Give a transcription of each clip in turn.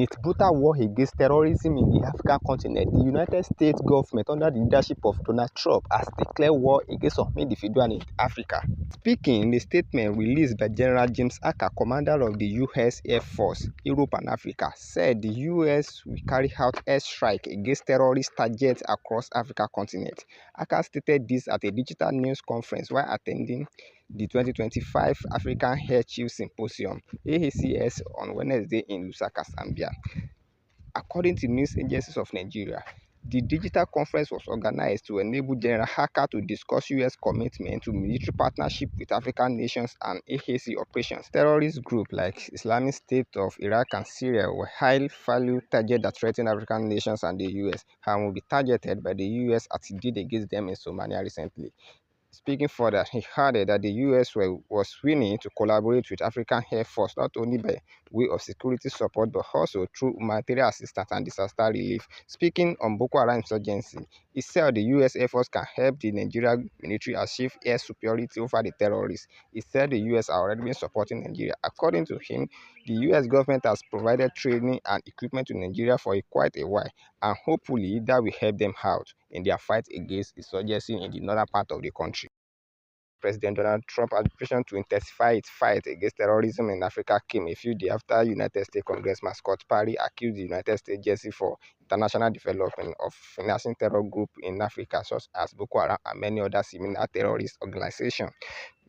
Amidst brutal war against terrorism in the African continent, the United States government, under the leadership of Donald Trump, has declared war against some individuals in Africa. Speaking in a statement released by General James Acker, commander of the U.S. Air Force, Europe and Africa, said the U.S. will carry out airstrikes against terrorist targets across the African continent. Acker stated this at a digital news conference while attending the 2025 African Air Chiefs Symposium (AACS) on Wednesday in Lusaka, Zambia. According to news agencies of Nigeria, the digital conference was organized to enable General Acker to discuss U.S. commitment to military partnership with African nations and AAC operations. Terrorist groups like Islamic State of Iraq and Syria were high-value targets that threaten African nations and the U.S. and will be targeted by the U.S. as it did against them in Somalia recently. Speaking further, he added that the U.S. was willing to collaborate with African Air Force not only by way of security support but also through humanitarian assistance and disaster relief. Speaking on Boko Haram insurgency, he said the U.S. Air Force can help the Nigerian military achieve air superiority over the terrorists. He said the U.S. has already been supporting Nigeria. According to him, the U.S. government has provided training and equipment to Nigeria for quite a while, and hopefully that will help them out in their fight against insurgency in the northern part of the country. President Donald Trump's administration to intensify its fight against terrorism in Africa came a few days after United States Congressman Scott Perry accused the United States Agency for International Development of financing terror groups in Africa such as Boko Haram and many other similar terrorist organizations.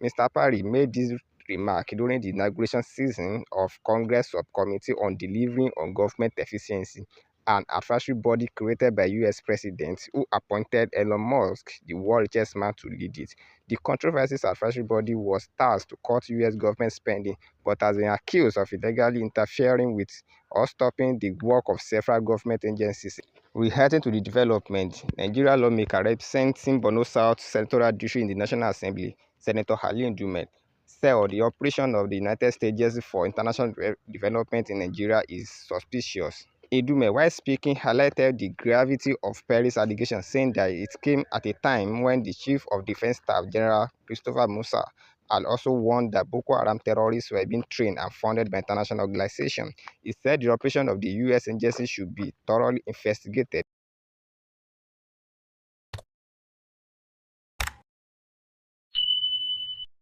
Mr. Perry made this remark during the inauguration season of Congress Subcommittee on Delivering on Government Efficiency, an advisory body created by U.S. President, who appointed Elon Musk, the world's richest man, to lead it. The controversial advisory body was tasked to cut U.S. government spending, but has been accused of illegally interfering with or stopping the work of several government agencies. Relating to the development, Nigerian lawmaker representing Borno South Senatorial District in the National Assembly, Senator Ali Ndume, said the operation of the United States Agency for International Development in Nigeria is suspicious. Ndume, while speaking, highlighted the gravity of Perry's allegations, saying that it came at a time when the Chief of Defense Staff, General Christopher Musa, had also warned that Boko Haram terrorists were being trained and funded by international organizations. He said the operation of the U.S. agency should be thoroughly investigated.